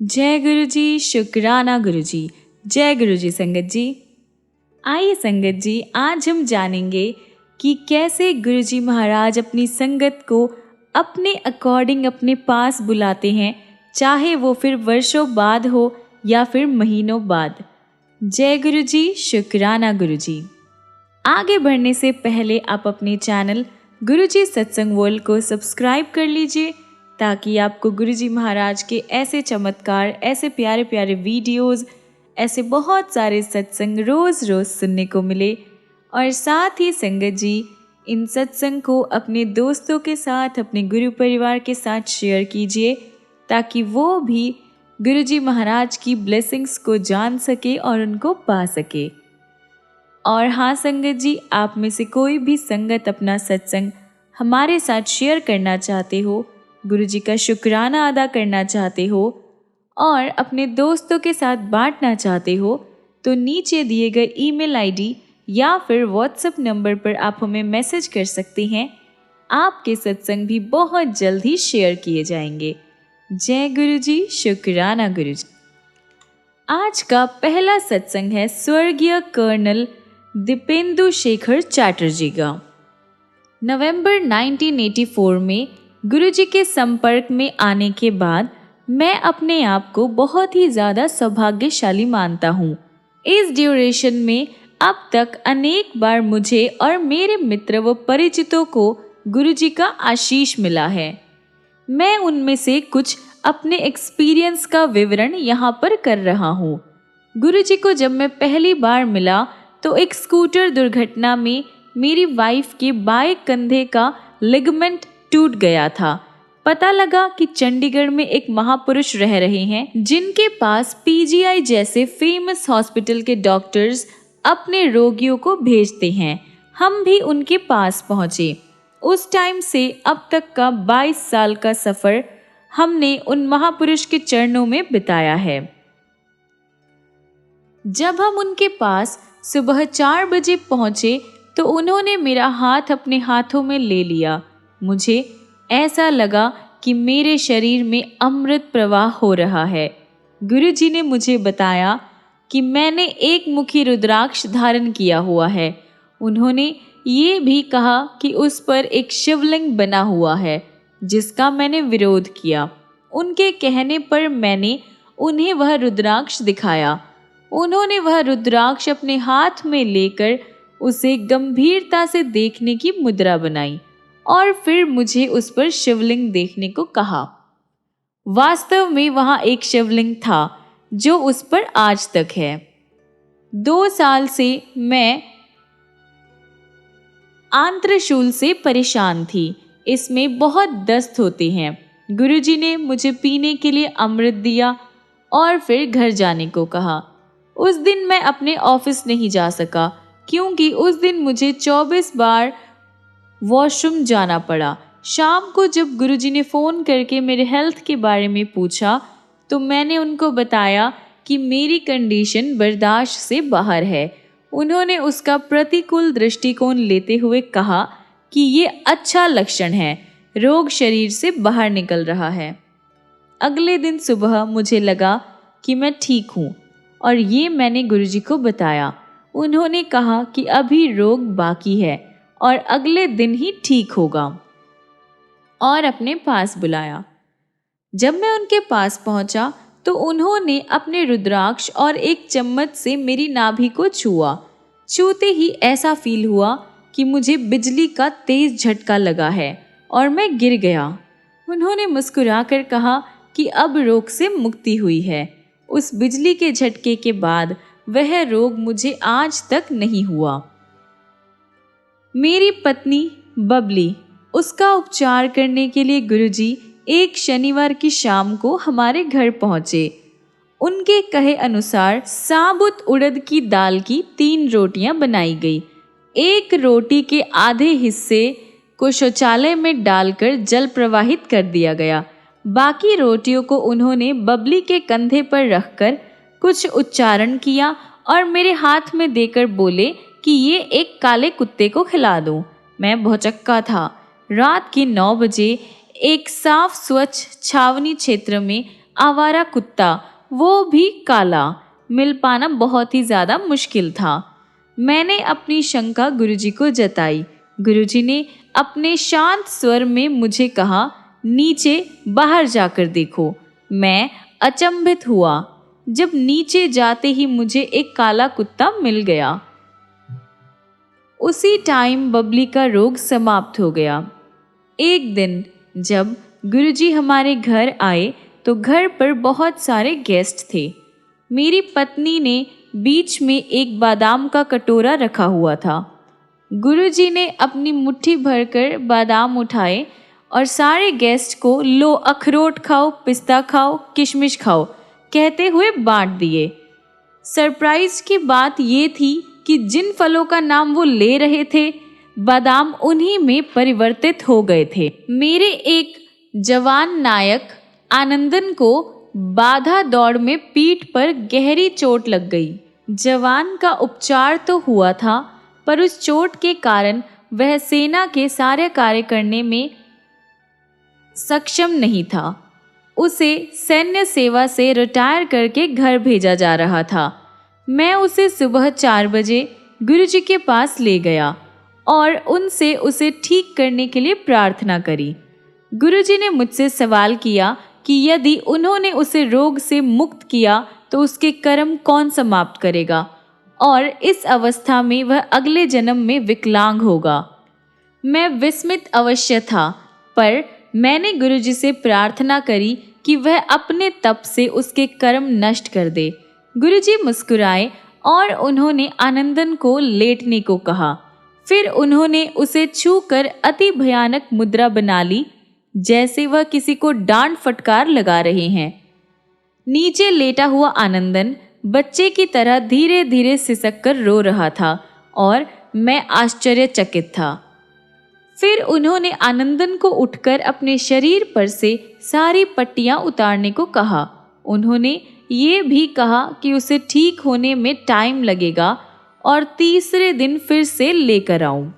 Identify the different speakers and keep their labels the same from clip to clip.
Speaker 1: जय गुरु जी, शुक्राना गुरु जी। जय गुरु जी संगत जी। आइए संगत जी, आज हम जानेंगे कि कैसे गुरु जी महाराज अपनी संगत को अपने अकॉर्डिंग अपने पास बुलाते हैं, चाहे वो फिर वर्षों बाद हो या फिर महीनों बाद। जय गुरु जी, शुक्राना गुरु जी। आगे बढ़ने से पहले आप अपने चैनल गुरु जी सत्संग वर्ल्ड को सब्सक्राइब कर लीजिए, ताकि आपको गुरु जी महाराज के ऐसे चमत्कार, ऐसे प्यारे प्यारे वीडियोस, ऐसे बहुत सारे सत्संग रोज़ रोज़ सुनने को मिले। और साथ ही संगत जी, इन सत्संग को अपने दोस्तों के साथ, अपने गुरु परिवार के साथ शेयर कीजिए, ताकि वो भी गुरु जी महाराज की ब्लेसिंग्स को जान सके और उनको पा सके। और हाँ संगत जी, आप में से कोई भी संगत अपना सत्संग हमारे साथ शेयर करना चाहते हो, गुरु जी का शुक्राना अदा करना चाहते हो और अपने दोस्तों के साथ बांटना चाहते हो, तो नीचे दिए गए ईमेल आईडी या फिर व्हाट्सएप नंबर पर आप हमें मैसेज कर सकते हैं। आपके सत्संग भी बहुत जल्द ही शेयर किए जाएंगे। जय गुरु जी, शुक्राना गुरु जी। आज का पहला सत्संग है स्वर्गीय कर्नल दीपेंदु शेखर चैटर्जी का। नवंबर 1984 में गुरुजी के संपर्क में आने के बाद मैं अपने आप को बहुत ही ज़्यादा सौभाग्यशाली मानता हूँ। इस ड्यूरेशन में अब तक अनेक बार मुझे और मेरे मित्र व परिचितों को गुरुजी का आशीष मिला है। मैं उनमें से कुछ अपने एक्सपीरियंस का विवरण यहाँ पर कर रहा हूँ। गुरुजी को जब मैं पहली बार मिला तो एक स्कूटर दुर्घटना में मेरी वाइफ के बाएं कंधे का लिगामेंट टूट गया था। पता लगा कि चंडीगढ़ में एक महापुरुष रह रहे हैं, जिनके पास पीजीआई जैसे फेमस हॉस्पिटल के डॉक्टर्स अपने रोगियों को भेजते हैं। हम भी उनके पास पहुंचे। उस टाइम से अब तक का 22 साल का सफ़र हमने उन महापुरुष के चरणों में बिताया है। जब हम उनके पास सुबह 4 बजे पहुंचे तो उन्होंने मेरा हाथ अपने हाथों में ले लिया। मुझे ऐसा लगा कि मेरे शरीर में अमृत प्रवाह हो रहा है। गुरुजी ने मुझे बताया कि मैंने एक मुखी रुद्राक्ष धारण किया हुआ है। उन्होंने ये भी कहा कि उस पर एक शिवलिंग बना हुआ है, जिसका मैंने विरोध किया। उनके कहने पर मैंने उन्हें वह रुद्राक्ष दिखाया। उन्होंने वह रुद्राक्ष अपने हाथ में लेकर उसे गंभीरता से देखने की मुद्रा बनाई और फिर मुझे उस पर शिवलिंग देखने को कहा। वास्तव में वहाँ एक शिवलिंग था जो उस पर आज तक है। 2 साल से मैं आंत्रशूल से परेशान थी। इसमें बहुत दस्त होते हैं। गुरुजी ने मुझे पीने के लिए अमृत दिया और फिर घर जाने को कहा। उस दिन मैं अपने ऑफिस नहीं जा सका, क्योंकि उस दिन मुझे 24 बार वॉशरूम जाना पड़ा। शाम को जब गुरुजी ने फ़ोन करके मेरे हेल्थ के बारे में पूछा तो मैंने उनको बताया कि मेरी कंडीशन बर्दाश्त से बाहर है। उन्होंने उसका प्रतिकूल दृष्टिकोण लेते हुए कहा कि ये अच्छा लक्षण है, रोग शरीर से बाहर निकल रहा है। अगले दिन सुबह मुझे लगा कि मैं ठीक हूँ और ये मैंने गुरुजी को बताया। उन्होंने कहा कि अभी रोग बाकी है और अगले दिन ही ठीक होगा और अपने पास बुलाया। जब मैं उनके पास पहुंचा तो उन्होंने अपने रुद्राक्ष और एक चम्मच से मेरी नाभि को छुआ। छूते ही ऐसा फील हुआ कि मुझे बिजली का तेज झटका लगा है और मैं गिर गया। उन्होंने मुस्कुराकर कहा कि अब रोग से मुक्ति हुई है। उस बिजली के झटके के बाद वह रोग मुझे आज तक नहीं हुआ। मेरी पत्नी बबली, उसका उपचार करने के लिए गुरुजी एक शनिवार की शाम को हमारे घर पहुंचे। उनके कहे अनुसार साबुत उड़द की दाल की 3 रोटियां बनाई गई। एक रोटी के आधे हिस्से को शौचालय में डालकर जल प्रवाहित कर दिया गया। बाकी रोटियों को उन्होंने बबली के कंधे पर रखकर कुछ उच्चारण किया और मेरे हाथ में देकर बोले कि ये एक काले कुत्ते को खिला दूं। मैं भौचक्का था। रात के 9 बजे एक साफ स्वच्छ छावनी क्षेत्र में आवारा कुत्ता, वो भी काला, मिल पाना बहुत ही ज़्यादा मुश्किल था। मैंने अपनी शंका गुरुजी को जताई। गुरुजी ने अपने शांत स्वर में मुझे कहा, नीचे बाहर जाकर देखो। मैं अचंभित हुआ जब नीचे जाते ही मुझे एक काला कुत्ता मिल गया। उसी टाइम बबली का रोग समाप्त हो गया। एक दिन जब गुरुजी हमारे घर आए तो घर पर बहुत सारे गेस्ट थे। मेरी पत्नी ने बीच में एक बादाम का कटोरा रखा हुआ था। गुरुजी ने अपनी मुट्ठी भरकर बादाम उठाए और सारे गेस्ट को लो अखरोट खाओ, पिस्ता खाओ, किशमिश खाओ कहते हुए बांट दिए। सरप्राइज की बात ये थी कि जिन फलों का नाम वो ले रहे थे, बादाम उन्हीं में परिवर्तित हो गए थे। मेरे एक जवान नायक आनंदन को बाधा दौड़ में पीठ पर गहरी चोट लग गई। जवान का उपचार तो हुआ था, पर उस चोट के कारण वह सेना के सारे कार्य करने में सक्षम नहीं था। उसे सैन्य सेवा से रिटायर करके घर भेजा जा रहा था। मैं उसे सुबह 4 बजे गुरुजी के पास ले गया और उनसे उसे ठीक करने के लिए प्रार्थना करी। गुरुजी ने मुझसे सवाल किया कि यदि उन्होंने उसे रोग से मुक्त किया तो उसके कर्म कौन समाप्त करेगा और इस अवस्था में वह अगले जन्म में विकलांग होगा। मैं विस्मित अवश्य था, पर मैंने गुरुजी से प्रार्थना करी कि वह अपने तप से उसके कर्म नष्ट कर दे। गुरुजी मुस्कुराए और उन्होंने आनंदन को लेटने को कहा। फिर उन्होंने उसे छूकर अति भयानक मुद्रा बना ली, जैसे वह किसी को डांट फटकार लगा रहे हैं। नीचे लेटा हुआ आनंदन बच्चे की तरह धीरे धीरे सिसक कर रो रहा था और मैं आश्चर्यचकित था। फिर उन्होंने आनंदन को उठकर अपने शरीर पर से सारी पट्टियां उतारने को कहा। उन्होंने ये भी कहा कि उसे ठीक होने में टाइम लगेगा और तीसरे दिन फिर से लेकर आऊं।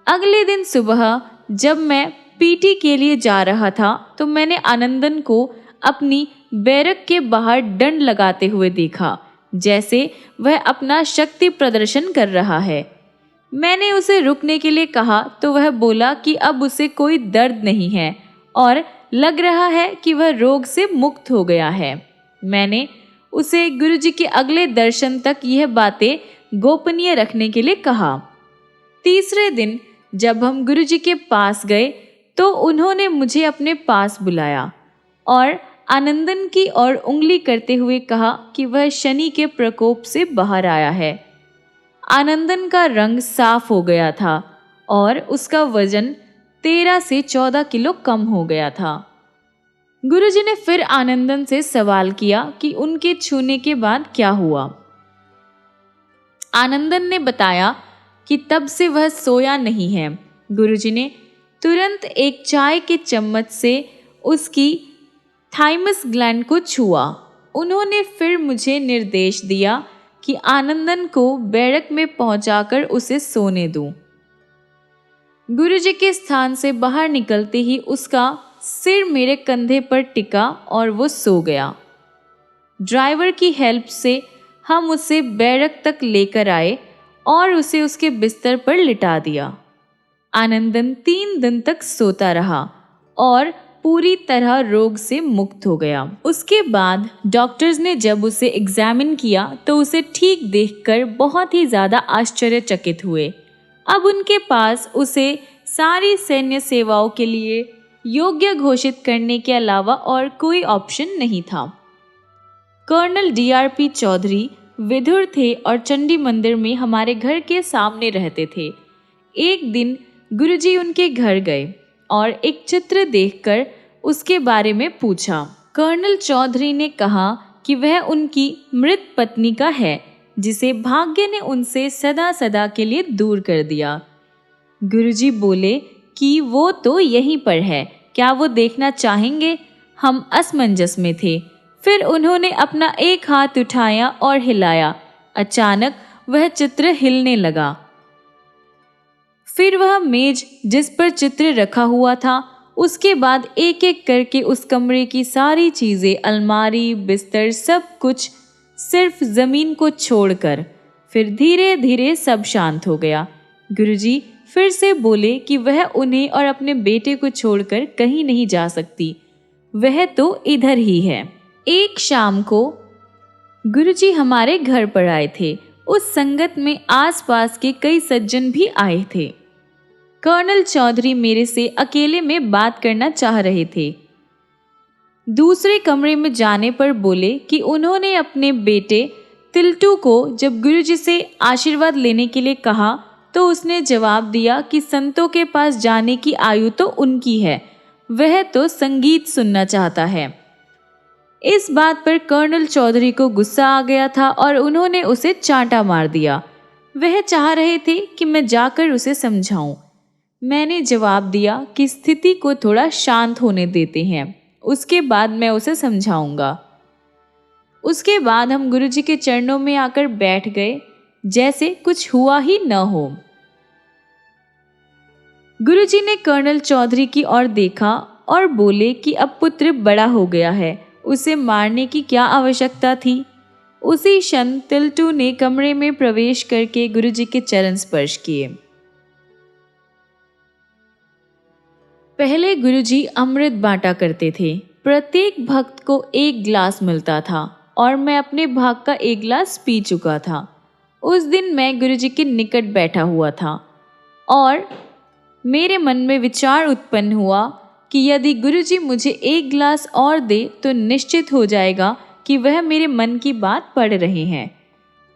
Speaker 1: अगले दिन सुबह जब मैं पीटी के लिए जा रहा था तो मैंने आनंदन को अपनी बैरक के बाहर डंड लगाते हुए देखा, जैसे वह अपना शक्ति प्रदर्शन कर रहा है। मैंने उसे रुकने के लिए कहा तो वह बोला कि अब उसे कोई दर्द नहीं है और लग रहा है कि वह रोग से मुक्त हो गया है। मैंने उसे गुरुजी के अगले दर्शन तक यह बातें गोपनीय रखने के लिए कहा। तीसरे दिन जब हम गुरुजी के पास गए तो उन्होंने मुझे अपने पास बुलाया और आनंदन की ओर उंगली करते हुए कहा कि वह शनि के प्रकोप से बाहर आया है। आनंदन का रंग साफ हो गया था और उसका वजन 13 से 14 किलो कम हो गया था। गुरुजी ने फिर आनंदन से सवाल किया कि उनके छूने के बाद क्या हुआ। आनंदन ने बताया कि तब से वह सोया नहीं है। गुरुजी ने तुरंत एक चाय के चम्मच से उसकी थाइमस ग्लैंड को छुआ। उन्होंने फिर मुझे निर्देश दिया कि आनंदन को बैरक में पहुंचाकर उसे सोने दूं। गुरुजी के स्थान से बाहर निकलते ही उसका सिर मेरे कंधे पर टिका और वो सो गया। ड्राइवर की हेल्प से हम उसे बैरक तक लेकर आए और उसे उसके बिस्तर पर लिटा दिया। आनंदन 3 दिन तक सोता रहा और पूरी तरह रोग से मुक्त हो गया। उसके बाद डॉक्टर्स ने जब उसे एग्जामिन किया तो उसे ठीक देखकर बहुत ही ज़्यादा आश्चर्यचकित हुए। अब उनके पास उसे सारी सैन्य सेवाओं के लिए योग्य घोषित करने के अलावा और कोई ऑप्शन नहीं था। कर्नल DRP चौधरी विधुर थे और चंडी मंदिर में हमारे घर के सामने रहते थे। एक दिन गुरुजी उनके घर गए और एक चित्र देखकर उसके बारे में पूछा। कर्नल चौधरी ने कहा कि वह उनकी मृत पत्नी का है, जिसे भाग्य ने उनसे सदा सदा के लिए दूर कर दिया। गुरुजी बोले कि वो तो यहीं पर है, क्या वो देखना चाहेंगे? हम असमंजस में थे। फिर उन्होंने अपना एक हाथ उठाया और हिलाया। अचानक वह चित्र हिलने लगा। फिर वह मेज जिस पर चित्र रखा हुआ था उसके बाद एक एक करके उस कमरे की सारी चीज़ें, अलमारी, बिस्तर, सब कुछ सिर्फ ज़मीन को छोड़कर। फिर धीरे धीरे सब शांत हो गया। गुरुजी फिर से बोले कि वह उन्हें और अपने बेटे को छोड़कर कहीं नहीं जा सकती, वह तो इधर ही है। एक शाम को गुरुजी हमारे घर पर आए थे। उस संगत में आसपास के कई सज्जन भी आए थे। कर्नल चौधरी मेरे से अकेले में बात करना चाह रहे थे। दूसरे कमरे में जाने पर बोले कि उन्होंने अपने बेटे तिल्टू को जब गुरुजी से आशीर्वाद लेने के लिए कहा तो उसने जवाब दिया कि संतों के पास जाने की आयु तो उनकी है, वह तो संगीत सुनना चाहता है। इस बात पर कर्नल चौधरी को गुस्सा आ गया था और उन्होंने उसे चांटा मार दिया। वह चाह रहे थे कि मैं जाकर उसे समझाऊं। मैंने जवाब दिया कि स्थिति को थोड़ा शांत होने देते हैं, उसके बाद मैं उसे समझाऊंगा। उसके बाद हम गुरुजी के चरणों में आकर बैठ गए, जैसे कुछ हुआ ही न हो। गुरुजी ने कर्नल चौधरी की ओर देखा और बोले कि अब पुत्र बड़ा हो गया है, उसे मारने की क्या आवश्यकता थी। उसी क्षण तिल्टू ने कमरे में प्रवेश करके गुरुजी के चरण स्पर्श किए। पहले गुरुजी अमृत बांटा करते थे। प्रत्येक भक्त को एक गिलास मिलता था और मैं अपने भाग का एक गिलास पी चुका था। उस दिन मैं गुरुजी के निकट बैठा हुआ था और मेरे मन में विचार उत्पन्न हुआ कि यदि गुरुजी मुझे एक गिलास और दे तो निश्चित हो जाएगा कि वह मेरे मन की बात पढ़ रहे हैं।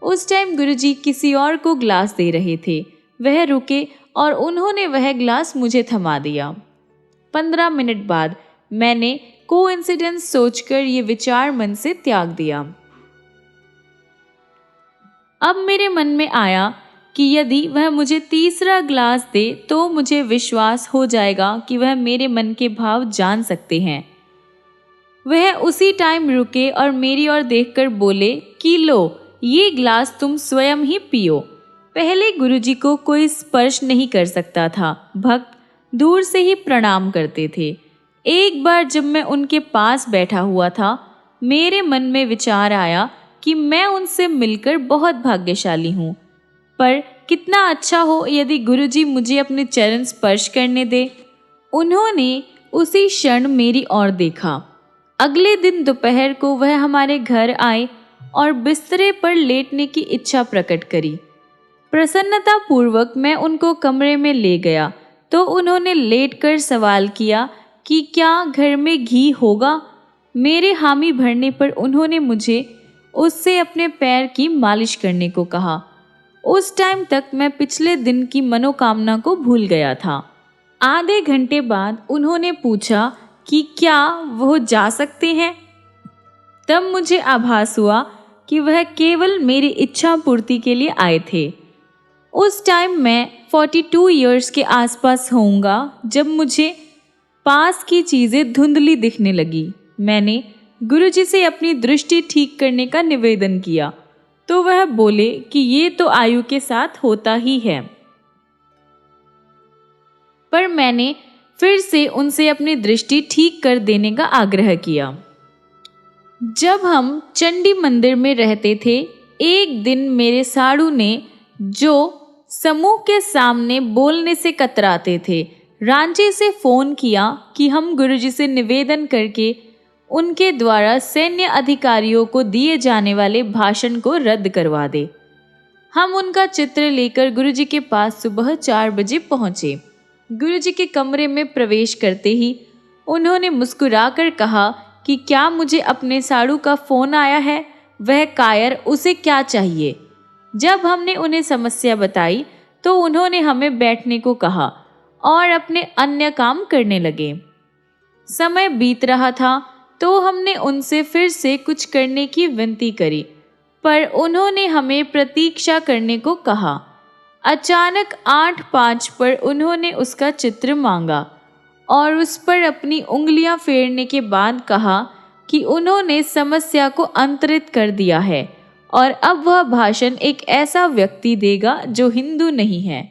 Speaker 1: उस टाइम गुरुजी किसी और को गिलास दे रहे थे। वह रुके और उन्होंने वह गिलास मुझे थमा दिया। 15 मिनट बाद मैंने कोइंसिडेंस सोचकर ये विचार मन से त्याग दिया। अब मेरे मन में आया कि यदि वह मुझे तीसरा गिलास दे तो मुझे विश्वास हो जाएगा कि वह मेरे मन के भाव जान सकते हैं। वह उसी टाइम रुके और मेरी ओर देखकर बोले कि लो, ये गिलास तुम स्वयं ही पियो। पहले गुरुजी को कोई स्पर्श नहीं कर सकता था, भक्त दूर से ही प्रणाम करते थे। एक बार जब मैं उनके पास बैठा हुआ था, मेरे मन में विचार आया कि मैं उनसे मिलकर बहुत भाग्यशाली हूँ, पर कितना अच्छा हो यदि गुरुजी मुझे अपने चरण स्पर्श करने दे। उन्होंने उसी क्षण मेरी ओर देखा। अगले दिन दोपहर को वह हमारे घर आए और बिस्तरे पर लेटने की इच्छा प्रकट करी। प्रसन्नता पूर्वक मैं उनको कमरे में ले गया तो उन्होंने लेटकर सवाल किया कि क्या घर में घी होगा। मेरे हामी भरने पर उन्होंने मुझे उससे अपने पैर की मालिश करने को कहा। उस टाइम तक मैं पिछले दिन की मनोकामना को भूल गया था। आधे घंटे बाद उन्होंने पूछा कि क्या वो जा सकते हैं। तब मुझे आभास हुआ कि वह केवल मेरी इच्छा पूर्ति के लिए आए थे। उस टाइम मैं 42 इयर्स के आसपास होऊंगा जब मुझे पास की चीज़ें धुंधली दिखने लगी। मैंने गुरुजी से अपनी दृष्टि ठीक करने का निवेदन किया तो वह बोले कि ये तो आयु के साथ होता ही है। पर मैंने फिर से उनसे अपनी दृष्टि ठीक कर देने का आग्रह किया। जब हम चंडी मंदिर में रहते थे, एक दिन मेरे साड़ू ने, जो समूह के सामने बोलने से कतराते थे, रांची से फ़ोन किया कि हम गुरुजी से निवेदन करके उनके द्वारा सैन्य अधिकारियों को दिए जाने वाले भाषण को रद्द करवा दे। हम उनका चित्र लेकर गुरुजी के पास सुबह 4 बजे पहुँचे। गुरुजी के कमरे में प्रवेश करते ही उन्होंने मुस्कुराकर कहा कि क्या मुझे अपने साड़ू का फ़ोन आया है, वह कायर, उसे क्या चाहिए। जब हमने उन्हें समस्या बताई तो उन्होंने हमें बैठने को कहा और अपने अन्य काम करने लगे। समय बीत रहा था तो हमने उनसे फिर से कुछ करने की विनती करी, पर उन्होंने हमें प्रतीक्षा करने को कहा। अचानक 8:05 पर उन्होंने उसका चित्र मांगा और उस पर अपनी उंगलियां फेरने के बाद कहा कि उन्होंने समस्या को अंतरित कर दिया है और अब वह भाषण एक ऐसा व्यक्ति देगा जो हिंदू नहीं है।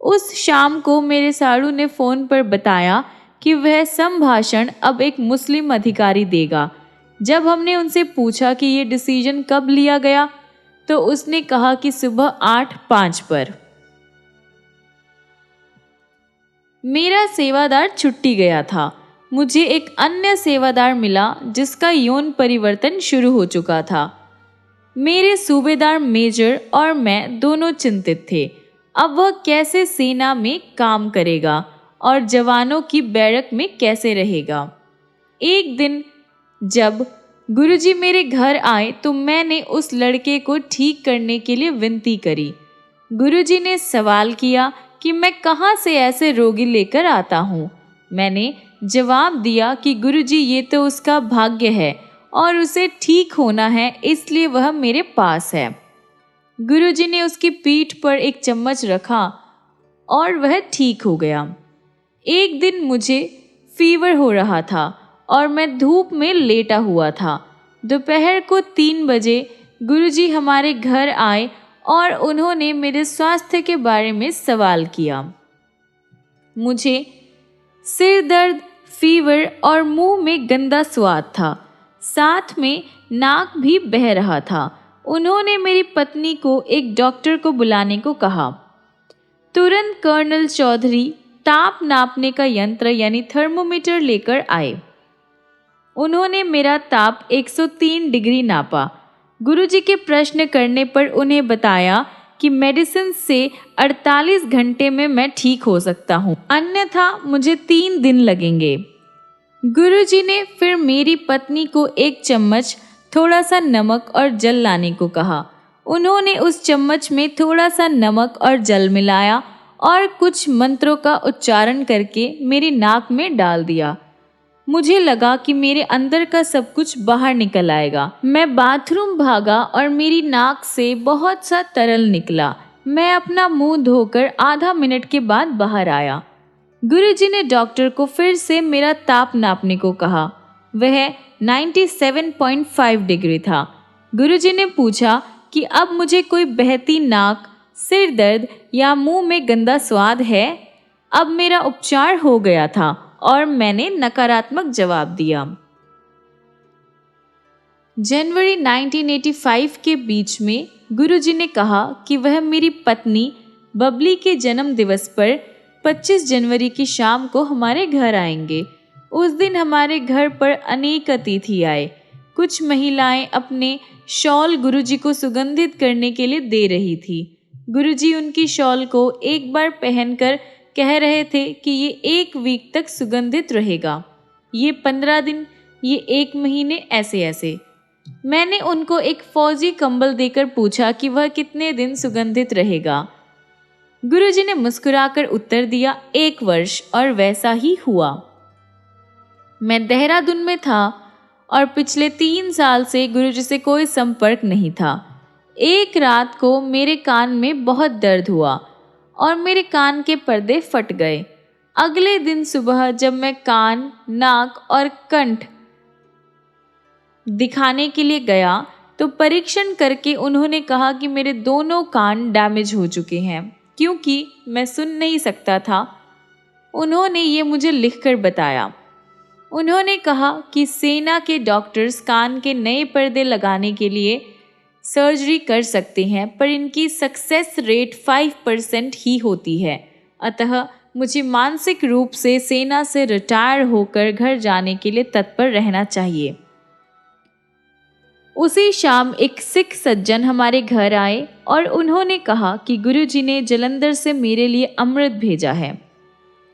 Speaker 1: उस शाम को मेरे साड़ू ने फ़ोन पर बताया कि वह संभाषण अब एक मुस्लिम अधिकारी देगा। जब हमने उनसे पूछा कि ये डिसीजन कब लिया गया, तो उसने कहा कि सुबह 8:05 पर। मेरा सेवादार छुट्टी गया था। मुझे एक अन्य सेवादार मिला जिसका यौन परिवर्तन शुरू हो चुका था। मेरे सूबेदार मेजर और मैं दोनों चिंतित थे। अब वह कैसे सेना में काम करेगा और जवानों की बैरक में कैसे रहेगा। एक दिन जब गुरुजी मेरे घर आए तो मैंने उस लड़के को ठीक करने के लिए विनती करी। गुरुजी ने सवाल किया कि मैं कहाँ से ऐसे रोगी लेकर आता हूँ। मैंने जवाब दिया कि गुरुजी ये तो उसका भाग्य है और उसे ठीक होना है, इसलिए वह मेरे पास है। गुरुजी ने उसकी पीठ पर एक चम्मच रखा और वह ठीक हो गया। एक दिन मुझे फीवर हो रहा था और मैं धूप में लेटा हुआ था। दोपहर को 3 बजे गुरुजी हमारे घर आए और उन्होंने मेरे स्वास्थ्य के बारे में सवाल किया। मुझे सिर दर्द, फीवर और मुंह में गंदा स्वाद था। साथ में नाक भी बह रहा था। उन्होंने मेरी पत्नी को एक डॉक्टर को बुलाने को कहा। तुरंत कर्नल चौधरी ताप नापने का यंत्र यानी थर्मोमीटर लेकर आए। उन्होंने मेरा ताप 103 डिग्री नापा। गुरुजी के प्रश्न करने पर उन्हें बताया कि मेडिसिन से 48 घंटे में मैं ठीक हो सकता हूँ, अन्यथा मुझे 3 दिन लगेंगे। गुरुजी ने फिर मेरी पत्नी को एक चम्मच थोड़ा सा नमक और जल लाने को कहा। उन्होंने उस चम्मच में थोड़ा सा नमक और जल मिलाया और कुछ मंत्रों का उच्चारण करके मेरी नाक में डाल दिया। मुझे लगा कि मेरे अंदर का सब कुछ बाहर निकल आएगा। मैं बाथरूम भागा और मेरी नाक से बहुत सा तरल निकला। मैं अपना मुंह धोकर आधा मिनट के बाद बाहर आया। गुरुजी ने डॉक्टर को फिर से मेरा ताप नापने को कहा। वह 97.5 डिग्री था। गुरुजी ने पूछा कि अब मुझे कोई बहती नाक, सिर दर्द या मुंह में गंदा स्वाद है। अब मेरा उपचार हो गया था और मैंने नकारात्मक जवाब दिया। जनवरी 1985 के बीच में गुरुजी ने कहा कि वह मेरी पत्नी बबली के जन्म दिवस पर 25 जनवरी की शाम को हमारे घर आएंगे। उस दिन हमारे घर पर अनेक अतिथि आए। कुछ महिलाएं अपने शॉल गुरुजी को सुगंधित करने के लिए दे रही थी। गुरुजी उनकी शॉल को एक बार पहनकर कह रहे थे कि ये 1 वीक तक सुगंधित रहेगा, ये 15 दिन, ये 1 महीने, ऐसे ऐसे। मैंने उनको एक फौजी कंबल देकर पूछा कि वह कितने दिन सुगंधित रहेगा। गुरुजी ने मुस्कुराकर उत्तर दिया, 1 वर्ष, और वैसा ही हुआ। मैं देहरादून में था और पिछले 3 साल से गुरुजी से कोई संपर्क नहीं था। एक रात को मेरे कान में बहुत दर्द हुआ और मेरे कान के पर्दे फट गए। अगले दिन सुबह जब मैं कान, नाक और कंठ दिखाने के लिए गया तो परीक्षण करके उन्होंने कहा कि मेरे दोनों कान डैमेज हो चुके हैं क्योंकि मैं सुन नहीं सकता था। उन्होंने ये मुझे लिखकर बताया। उन्होंने कहा कि सेना के डॉक्टर्स कान के नए पर्दे लगाने के लिए सर्जरी कर सकते हैं, पर इनकी सक्सेस रेट 5% ही होती है। अतः मुझे मानसिक रूप से सेना से रिटायर होकर घर जाने के लिए तत्पर रहना चाहिए। उसी शाम एक सिख सज्जन हमारे घर आए और उन्होंने कहा कि गुरुजी ने जलंधर से मेरे लिए अमृत भेजा है।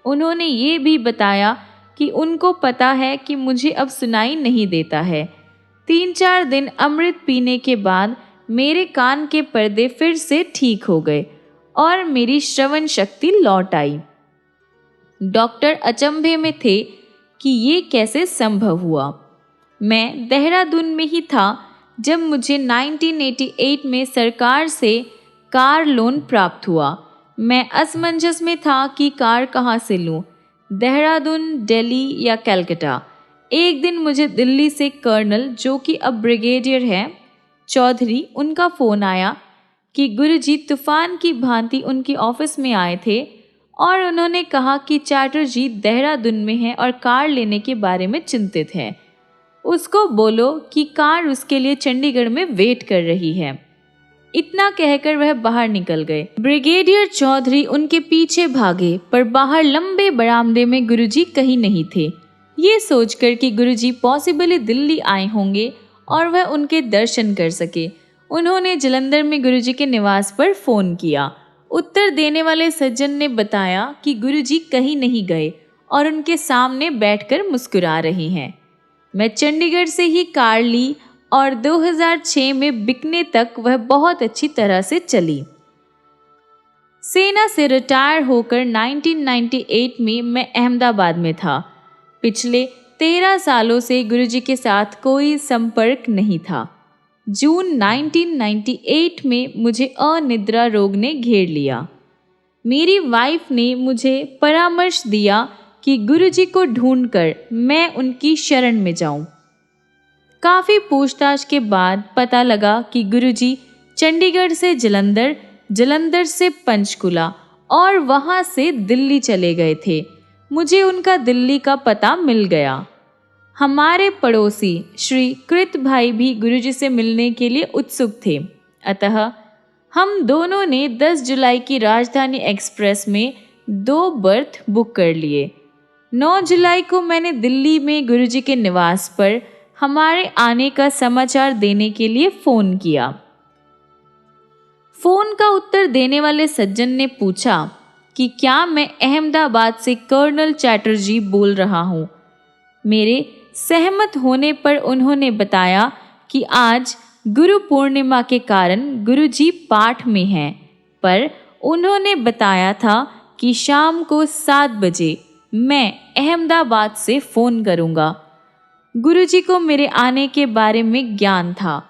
Speaker 1: उन्होंने ये भी बताया कि उनको पता है कि मुझे अब सुनाई नहीं देता है। 3-4 दिन अमृत पीने के बाद मेरे कान के पर्दे फिर से ठीक हो गए और मेरी श्रवण शक्ति लौट आई। डॉक्टर अचंभे में थे कि ये कैसे संभव हुआ। मैं देहरादून में ही था जब मुझे 1988 में सरकार से कार लोन प्राप्त हुआ। मैं असमंजस में था कि कार कहाँ से लूँ, देहरादून, दिल्ली या कलकत्ता। एक दिन मुझे दिल्ली से कर्नल, जो कि अब ब्रिगेडियर हैं, चौधरी, उनका फ़ोन आया कि गुरुजी तूफान की भांति उनके ऑफिस में आए थे और उन्होंने कहा कि चैटर्जी देहरादून में है और कार लेने के बारे में चिंतित है। उसको बोलो कि कार उसके लिए चंडीगढ़ में वेट कर रही है। इतना कहकर वह बाहर निकल गए। ब्रिगेडियर चौधरी उनके पीछे भागे, पर बाहर लंबे बरामदे में गुरुजी कहीं नहीं थे। ये सोचकर कि गुरुजी पॉसिबली दिल्ली आए होंगे और वह उनके दर्शन कर सके, उन्होंने जलंधर में गुरुजी के निवास पर फोन किया। उत्तर देने वाले सज्जन ने बताया कि गुरुजी कहीं नहीं गए और उनके सामने बैठकर मुस्कुरा रहे हैं। मैं चंडीगढ़ से ही कार ली और 2006 में बिकने तक वह बहुत अच्छी तरह से चली। सेना से रिटायर होकर 1998 में मैं अहमदाबाद में था। पिछले 13 सालों से गुरुजी के साथ कोई संपर्क नहीं था। जून 1998 में मुझे अनिद्रा रोग ने घेर लिया। मेरी वाइफ ने मुझे परामर्श दिया कि गुरुजी को ढूंढकर मैं उनकी शरण में जाऊं। काफ़ी पूछताछ के बाद पता लगा कि गुरुजी चंडीगढ़ से जलंधर, जलंधर से पंचकुला और वहाँ से दिल्ली चले गए थे। मुझे उनका दिल्ली का पता मिल गया। हमारे पड़ोसी श्री कृत भाई भी गुरुजी से मिलने के लिए उत्सुक थे, अतः हम दोनों ने 10 जुलाई की राजधानी एक्सप्रेस में 2 बर्थ बुक कर लिए। 9 जुलाई को मैंने दिल्ली में गुरुजी के निवास पर हमारे आने का समाचार देने के लिए फ़ोन किया। फ़ोन का उत्तर देने वाले सज्जन ने पूछा कि क्या मैं अहमदाबाद से कर्नल चैटर्जी बोल रहा हूँ। मेरे सहमत होने पर उन्होंने बताया कि आज गुरु पूर्णिमा के कारण गुरुजी पाठ में हैं, पर उन्होंने बताया था कि शाम को 7 बजे मैं अहमदाबाद से फ़ोन करूँगा। गुरुजी को मेरे आने के बारे में ज्ञान था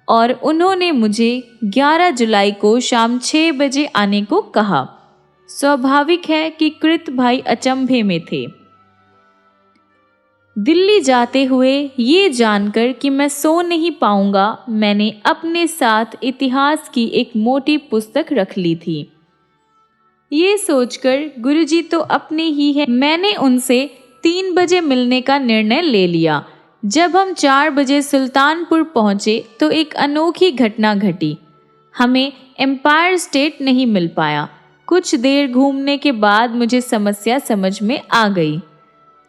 Speaker 1: और उन्होंने मुझे 11 जुलाई को शाम 6 बजे आने को कहा। स्वाभाविक है कि कृत भाई अचंभे में थे। दिल्ली जाते हुए ये जानकर कि मैं सो नहीं पाऊंगा, मैंने अपने साथ इतिहास की एक मोटी पुस्तक रख ली थी। ये सोचकर गुरुजी तो अपने ही है, मैंने उनसे 3 बजे मिलने का निर्णय ले लिया। जब हम 4 बजे सुल्तानपुर पहुँचे तो एक अनोखी घटना घटी। हमें एम्पायर स्टेट नहीं मिल पाया। कुछ देर घूमने के बाद मुझे समस्या समझ में आ गई।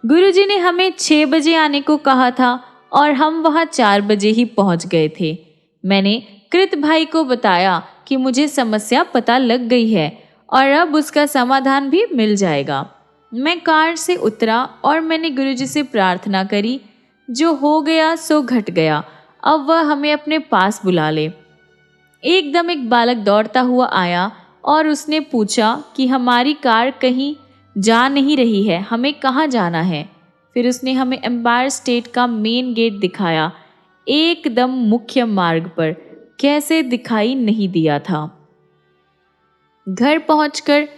Speaker 1: गुरुजी ने हमें 6 बजे आने को कहा था और हम वहाँ 4 बजे ही पहुँच गए थे। मैंने कृत भाई को बताया कि मुझे समस्या पता लग गई है और अब उसका समाधान भी मिल जाएगा। मैं कार से उतरा और मैंने गुरुजी से प्रार्थना करी, जो हो गया सो घट गया, अब वह हमें अपने पास बुला ले। एकदम एक बालक दौड़ता हुआ आया और उसने पूछा कि हमारी कार कहीं जा नहीं रही है, हमें कहाँ जाना है। फिर उसने हमें एम्पायर स्टेट का मेन गेट दिखाया, एकदम मुख्य मार्ग पर, कैसे दिखाई नहीं दिया था। घर पहुंचकर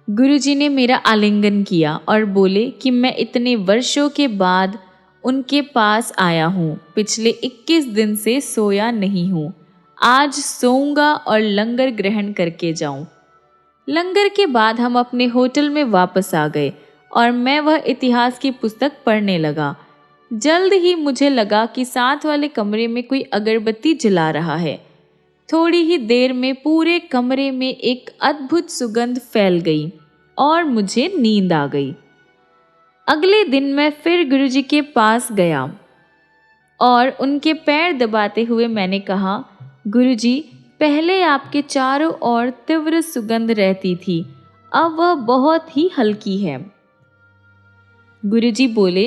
Speaker 1: गुरुजी ने मेरा आलिंगन किया और बोले कि मैं इतने वर्षों के बाद उनके पास आया हूँ। पिछले 21 दिन से सोया नहीं हूँ, आज सोऊंगा और लंगर ग्रहण करके जाऊं। लंगर के बाद हम अपने होटल में वापस आ गए और मैं वह इतिहास की पुस्तक पढ़ने लगा। जल्द ही मुझे लगा कि साथ वाले कमरे में कोई अगरबत्ती जला रहा है। थोड़ी ही देर में पूरे कमरे में एक अद्भुत सुगंध फैल गई और मुझे नींद आ गई। अगले दिन मैं फिर गुरुजी के पास गया और उनके पैर दबाते हुए मैंने कहा, गुरुजी, पहले आपके चारों ओर तीव्र सुगंध रहती थी, अब वह बहुत ही हल्की है। गुरुजी बोले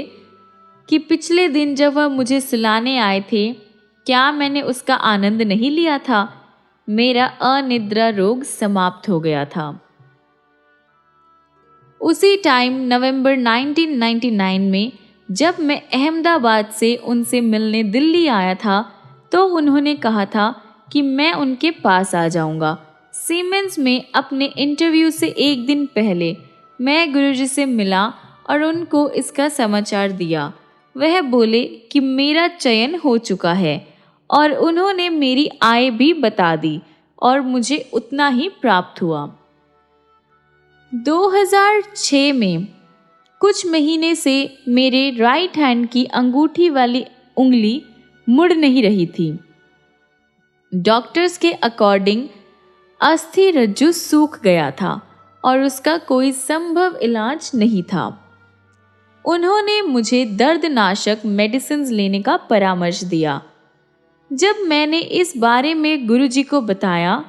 Speaker 1: कि पिछले दिन जब वह मुझे सुलाने आए थे, क्या मैंने उसका आनंद नहीं लिया था? मेरा अनिद्रा रोग समाप्त हो गया था। उसी टाइम नवंबर 1999 में जब मैं अहमदाबाद से उनसे मिलने दिल्ली आया था, तो उन्होंने कहा था कि मैं उनके पास आ जाऊंगा। सीमेंस में अपने इंटरव्यू से एक दिन पहले मैं गुरुजी से मिला और उनको इसका समाचार दिया। वह बोले कि मेरा चयन हो चुका है और उन्होंने मेरी आय भी बता दी और मुझे उतना ही प्राप्त हुआ। 2006 में कुछ महीने से मेरे राइट हैंड की अंगूठी वाली उंगली मुड़ नहीं रही थी। डॉक्टर्स के अकॉर्डिंग अस्थि रज्जु सूख गया था और उसका कोई संभव इलाज नहीं था। उन्होंने मुझे दर्दनाशक मेडिसिन लेने का परामर्श दिया। जब मैंने इस बारे में गुरुजी को बताया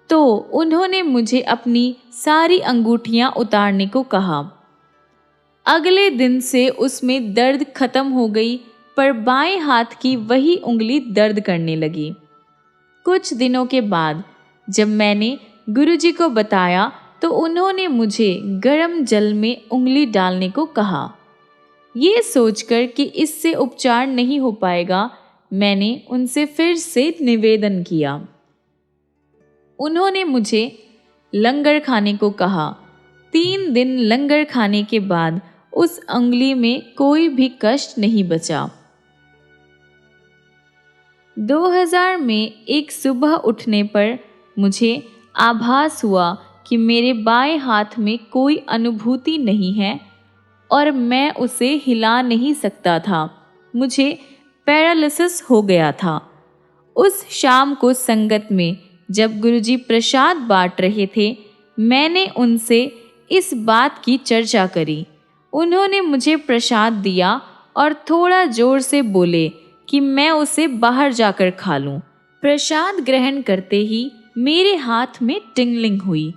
Speaker 1: तो उन्होंने मुझे अपनी सारी अंगूठियां उतारने को कहा। अगले दिन से उसमें दर्द खत्म हो गई, पर बाएं हाथ की वही उंगली दर्द करने लगी। कुछ दिनों के बाद जब मैंने गुरुजी को बताया तो उन्होंने मुझे गर्म जल में उंगली डालने को कहा। ये सोचकर कि इससे उपचार नहीं हो पाएगा, मैंने उनसे फिर से निवेदन किया। उन्होंने मुझे लंगर खाने को कहा। 3 दिन लंगर खाने के बाद उस उंगली में कोई भी कष्ट नहीं बचा। 2000 में एक सुबह उठने पर मुझे आभास हुआ कि मेरे बाएं हाथ में कोई अनुभूति नहीं है और मैं उसे हिला नहीं सकता था। मुझे पैरालिसिस हो गया था। उस शाम को संगत में जब गुरुजी प्रसाद बांट रहे थे, मैंने उनसे इस बात की चर्चा करी। उन्होंने मुझे प्रसाद दिया और थोड़ा जोर से बोले कि मैं उसे बाहर जाकर खा लूं। प्रसाद ग्रहण करते ही मेरे हाथ में टिंगलिंग हुई।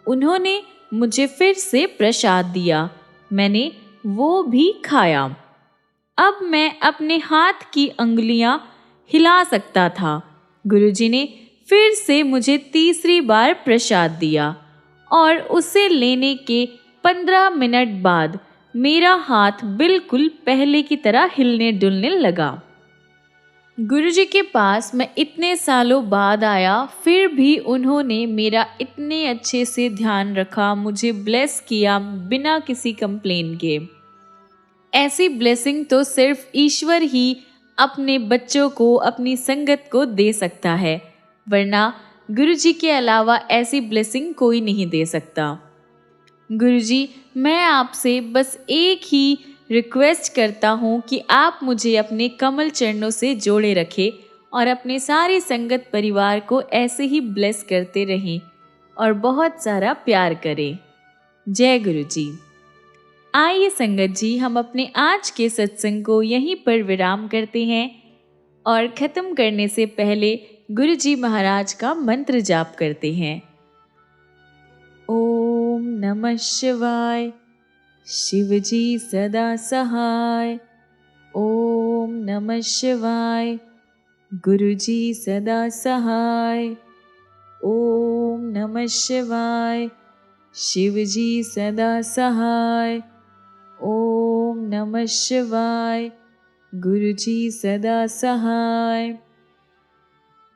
Speaker 1: उन्होंने मुझे फिर से प्रसाद दिया। मैंने वो भी खाया। अब मैं अपने हाथ की अंगुलियां हिला सकता था। गुरुजी ने फिर से मुझे तीसरी बार प्रसाद दिया और उसे लेने के 15 मिनट बाद मेरा हाथ बिल्कुल पहले की तरह हिलने डुलने लगा। गुरुजी के पास मैं इतने सालों बाद आया, फिर भी उन्होंने मेरा इतने अच्छे से ध्यान रखा, मुझे ब्लेस किया बिना किसी कंप्लेन के। ऐसी ब्लेसिंग तो सिर्फ ईश्वर ही अपने बच्चों को, अपनी संगत को दे सकता है, वरना गुरुजी के अलावा ऐसी ब्लेसिंग कोई नहीं दे सकता। गुरुजी, मैं आपसे बस एक ही रिक्वेस्ट करता हूँ कि आप मुझे अपने कमल चरणों से जोड़े रखें और अपने सारे संगत परिवार को ऐसे ही ब्लेस करते रहें और बहुत सारा प्यार करें। जय गुरुजी। आइए संगत जी, हम अपने आज के सत्संग को यहीं पर विराम करते हैं और ख़त्म करने से पहले गुरुजी महाराज का मंत्र जाप करते हैं। ओम नमः शिवाय। शिवजी सदा सहाय। ओम नमः शिवाय। गुरुजी सदा सहाय। ओम नमः शिवाय। शिवजी सदा सहाय। ओम नमः शिवाय। गुरुजी सदा सहाय।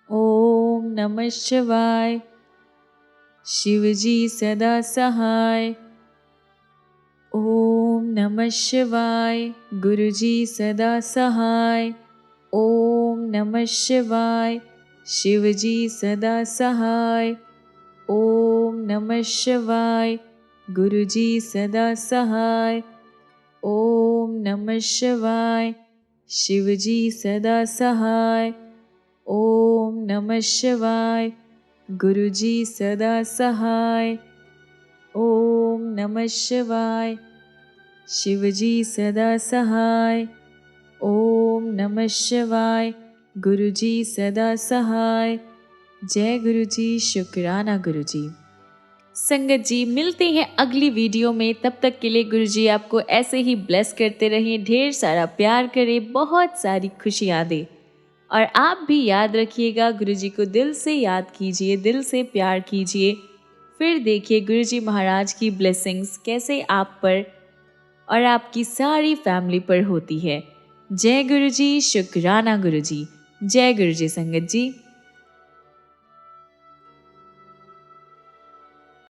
Speaker 1: ओम नमः शिवाय। शिवजी सदा सहाय। ओम नमः शिवाय। गुरुजी सदा सहाय। ओम नमः शिवाय। शिवजी सदा सहाय। ओम नमः शिवाय। गुरुजी सदा सहाय। ओम नमः शिवाय। शिवजी सदा सहाय। ओम नमः शिवाय। गुरुजी सदा सहाय। ओम नमः शिवाय। शिवजी सदा सहाय। ओम नमः शिवाय। गुरुजी सदा सहाय। जय गुरुजी। शुक्राना गुरुजी। संगत जी, मिलते हैं अगली वीडियो में। तब तक के लिए गुरुजी आपको ऐसे ही ब्लेस करते रहें, ढेर सारा प्यार करें, बहुत सारी खुशियाँ दें। और आप भी याद रखिएगा, गुरुजी को दिल से याद कीजिए, दिल से प्यार कीजिए। फिर देखिए गुरुजी महाराज की ब्लेसिंग्स कैसे आप पर और आपकी सारी फैमिली पर होती है। जय गुरुजी। शुक्राना गुरुजी। जय गुरुजी संगत जी।